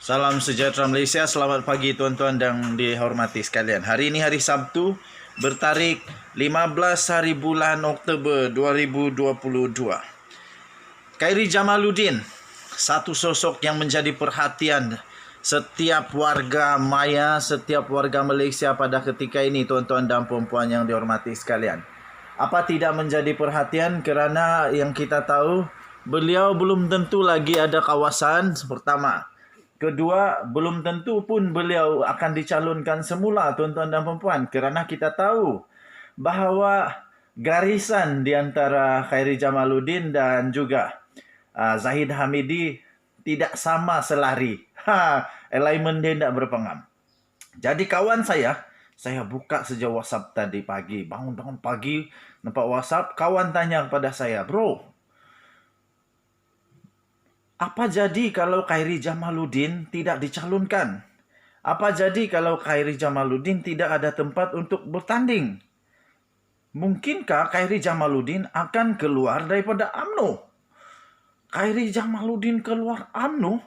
Salam sejahtera Malaysia, selamat pagi tuan-tuan dan dihormati sekalian. Hari ini hari Sabtu, bertarikh 15 hari bulan Oktober 2022. Khairi Jamaluddin, satu sosok yang menjadi perhatian setiap warga Maya, setiap warga Malaysia pada ketika ini tuan-tuan dan puan-puan yang dihormati sekalian. Apa tidak menjadi perhatian kerana yang kita tahu beliau belum tentu lagi ada kawasan pertama. Kedua, belum tentu pun beliau akan dicalonkan semula tuan-tuan dan puan-puan kerana kita tahu bahawa garisan di antara Khairi Jamaluddin dan juga Zahid Hamidi tidak sama selari. Alignment dia tidak berpengam. Jadi kawan saya buka sejak WhatsApp tadi pagi. Bangun-bangun pagi, nampak WhatsApp, kawan tanya kepada saya, "Bro, apa jadi kalau Khairi Jamaluddin tidak dicalonkan? Apa jadi kalau Khairi Jamaluddin tidak ada tempat untuk bertanding? Mungkinkah Khairi Jamaluddin akan keluar daripada UMNO? Khairi Jamaluddin keluar UMNO?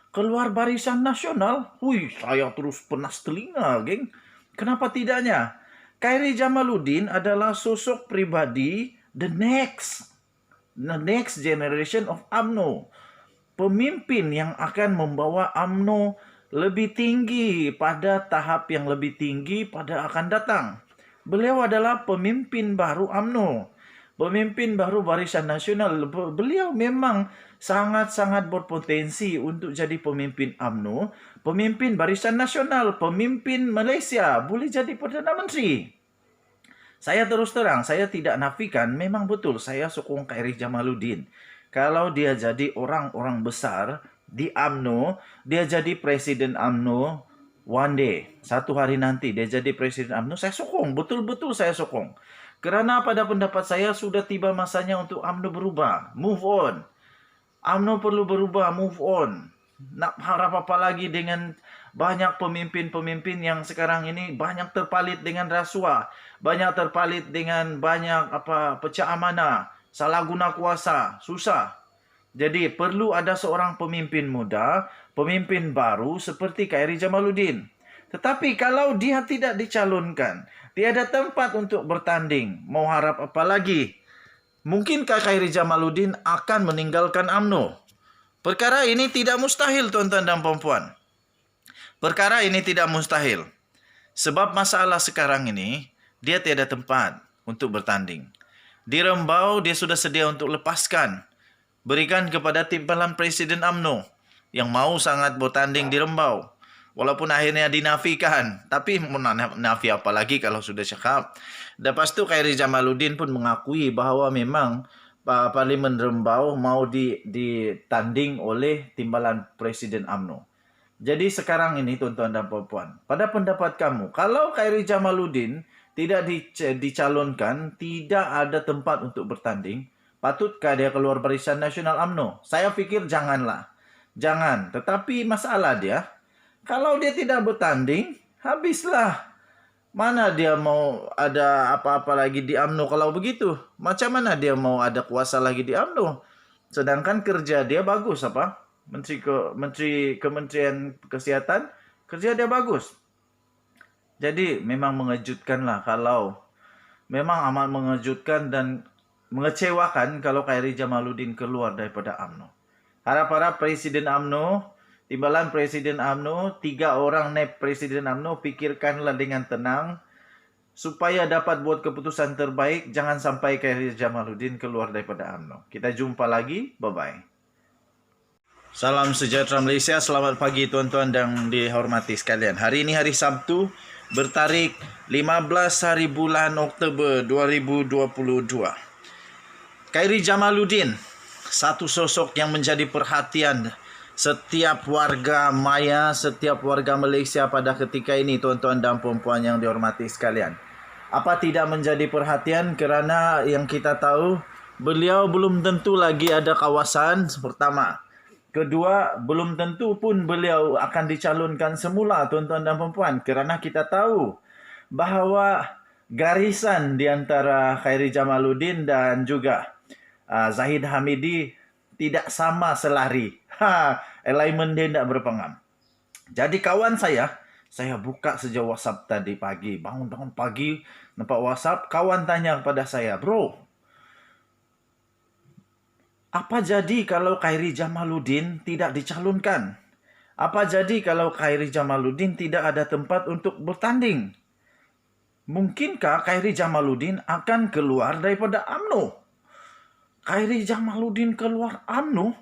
Keluar Barisan Nasional? Saya terus penas telinga, geng. Kenapa tidaknya? Khairi Jamaluddin adalah sosok pribadi the next generation of UMNO. Pemimpin yang akan membawa UMNO lebih tinggi pada tahap yang lebih tinggi pada akan datang. Beliau adalah pemimpin baru UMNO, pemimpin baru Barisan Nasional. Beliau memang sangat-sangat berpotensi untuk jadi pemimpin UMNO, pemimpin Barisan Nasional, pemimpin Malaysia, boleh jadi Perdana Menteri. Saya terus terang, saya tidak nafikan, memang betul saya sokong Khairi Jamaluddin. Kalau dia jadi orang-orang besar di UMNO, dia jadi presiden UMNO one day, satu hari nanti dia jadi presiden UMNO, saya sokong, betul-betul saya sokong. Kerana pada pendapat saya sudah tiba masanya untuk UMNO berubah, move on. UMNO perlu berubah, move on. Nak harap apa lagi dengan banyak pemimpin-pemimpin yang sekarang ini banyak terpalit dengan rasuah, banyak terpalit dengan banyak pecah amanah, salah guna kuasa, susah. Jadi perlu ada seorang pemimpin muda, pemimpin baru seperti Khairi Jamaluddin. Tetapi kalau dia tidak dicalonkan, tiada tempat untuk bertanding, mau harap apa lagi? Mungkinkah Khairi Jamaluddin akan meninggalkan UMNO? Perkara ini tidak mustahil tuan-tuan dan puan-puan. Perkara ini tidak mustahil. Sebab masalah sekarang ini, dia tiada tempat untuk bertanding. Di Rembau, dia sudah sedia untuk lepaskan. Berikan kepada timbalan Presiden UMNO yang mau sangat bertanding di Rembau. Walaupun akhirnya dinafikan. Tapi nafi apa lagi kalau sudah cakap. Lepas tu Khairi Jamaluddin pun mengakui bahawa memang Parlimen Rembau mau ditanding oleh timbalan Presiden UMNO. Jadi sekarang ini tuan-tuan dan puan-puan, pada pendapat kamu, kalau Khairi Jamaluddin tidak dicalonkan, tidak ada tempat untuk bertanding, patutkah dia keluar Barisan Nasional UMNO? Saya fikir janganlah. Jangan. Tetapi masalah dia, kalau dia tidak bertanding, habislah. Mana dia mau ada apa-apa lagi di UMNO kalau begitu? Macam mana dia mau ada kuasa lagi di UMNO? Sedangkan kerja dia bagus apa? Menteri Kementerian Kesihatan, kerja dia bagus. Jadi memang mengejutkanlah kalau memang amat mengejutkan dan mengecewakan kalau Khairi Jamaluddin keluar daripada UMNO. Harap-harap Presiden UMNO, timbalan Presiden UMNO, 3 orang naib Presiden UMNO, pikirkanlah dengan tenang supaya dapat buat keputusan terbaik. Jangan sampai Khairi Jamaluddin keluar daripada UMNO. Kita jumpa lagi. Bye-bye. Salam sejahtera Malaysia, selamat pagi tuan-tuan dan dihormati sekalian. Hari ini hari Sabtu, bertarikh 15 hari bulan Oktober 2022. Khairi Jamaluddin, satu sosok yang menjadi perhatian setiap warga Maya, setiap warga Malaysia pada ketika ini tuan-tuan dan puan-puan yang dihormati sekalian. Apa tidak menjadi perhatian kerana yang kita tahu beliau belum tentu lagi ada kawasan pertama. Kedua, belum tentu pun beliau akan dicalonkan semula tuan-tuan dan puan-puan kerana kita tahu bahawa garisan di antara Khairi Jamaluddin dan juga Zahid Hamidi tidak sama selari. Alignment dia tidak berpengam. Jadi kawan saya buka saja WhatsApp tadi pagi. Bangun-bangun pagi, nampak WhatsApp, kawan tanya kepada saya, "Bro, apa jadi kalau Khairi Jamaluddin tidak dicalonkan? Apa jadi kalau Khairi Jamaluddin tidak ada tempat untuk bertanding? Mungkinkah Khairi Jamaluddin akan keluar daripada UMNO?" Khairi Jamaluddin keluar UMNO?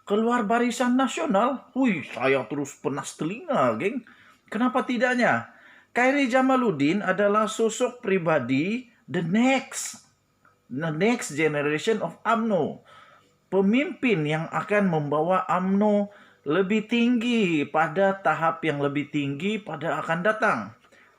Keluar Barisan Nasional? Saya terus penas telinga, geng. Kenapa tidaknya? Khairi Jamaluddin adalah sosok pribadi the next generation of UMNO. Pemimpin yang akan membawa UMNO lebih tinggi pada tahap yang lebih tinggi pada akan datang.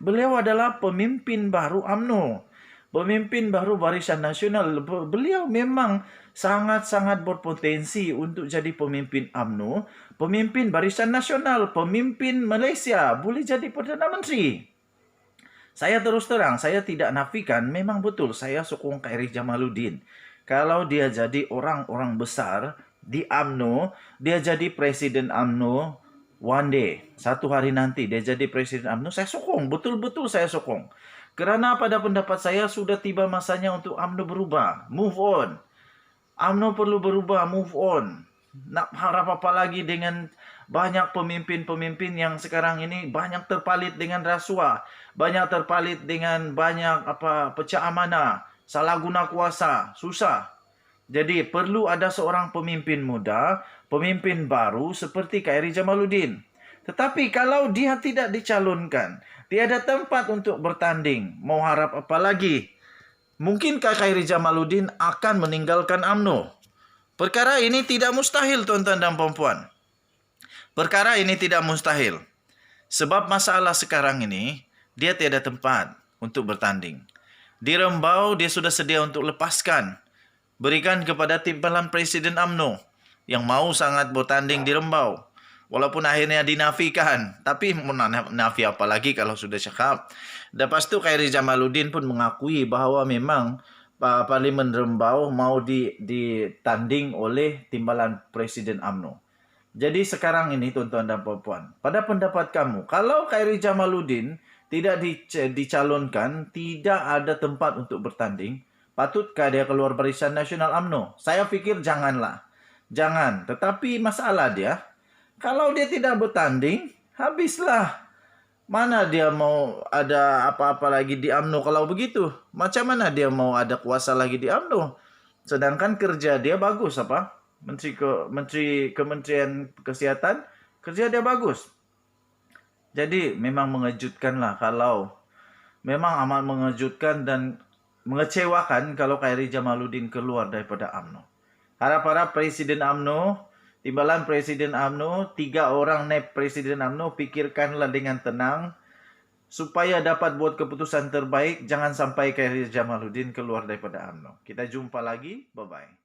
Beliau adalah pemimpin baru UMNO. Pemimpin baru Barisan Nasional. Beliau memang sangat-sangat berpotensi untuk jadi pemimpin UMNO, pemimpin Barisan Nasional, pemimpin Malaysia, boleh jadi Perdana Menteri. Saya terus terang, saya tidak nafikan, memang betul saya sokong Khairi Jamaluddin. Kalau dia jadi orang-orang besar di UMNO, dia jadi presiden UMNO one day, satu hari nanti dia jadi presiden UMNO, saya sokong, betul-betul saya sokong. Kerana pada pendapat saya sudah tiba masanya untuk UMNO berubah, move on. UMNO perlu berubah, move on. Nak harap apa lagi dengan banyak pemimpin-pemimpin yang sekarang ini banyak terpalit dengan rasuah, banyak terpalit dengan banyak pecah amanah, salah guna kuasa, susah. Jadi perlu ada seorang pemimpin muda, pemimpin baru seperti Khairi Jamaluddin. Tetapi kalau dia tidak dicalonkan, tiada tempat untuk bertanding, mau harap apa lagi? Mungkinkah Khairi Jamaluddin akan meninggalkan UMNO? Perkara ini tidak mustahil, tuan-tuan dan puan-puan. Perkara ini tidak mustahil. Sebab masalah sekarang ini, dia tiada tempat untuk bertanding. Di Rembau, dia sudah sedia untuk lepaskan. Berikan kepada timbalan Presiden UMNO yang mau sangat bertanding di Rembau. Walaupun akhirnya dinafikan. Tapi nafi apa lagi kalau sudah cakap. Lepas tu Khairi Jamaluddin pun mengakui bahawa memang Parlimen Rembau mau ditanding oleh timbalan Presiden UMNO. Jadi sekarang ini tuan-tuan dan puan-puan, pada pendapat kamu, kalau Khairi Jamaluddin tidak dicalonkan, tidak ada tempat untuk bertanding, patutkah dia keluar Barisan Nasional UMNO? Saya fikir janganlah. Jangan. Tetapi masalah dia, kalau dia tidak bertanding, habislah. Mana dia mau ada apa-apa lagi di UMNO kalau begitu? Macam mana dia mau ada kuasa lagi di UMNO? Sedangkan kerja dia bagus apa? Menteri Kementerian Kesihatan, kerja dia bagus. Jadi memang mengejutkanlah kalau memang amat mengejutkan dan mengecewakan kalau Khairi Jamaluddin keluar daripada UMNO. Harap-harap Presiden UMNO, timbalan Presiden UMNO, 3 orang naib Presiden UMNO, pikirkanlah dengan tenang supaya dapat buat keputusan terbaik. Jangan sampai Khairi Jamaluddin keluar daripada UMNO. Kita jumpa lagi. Bye-bye.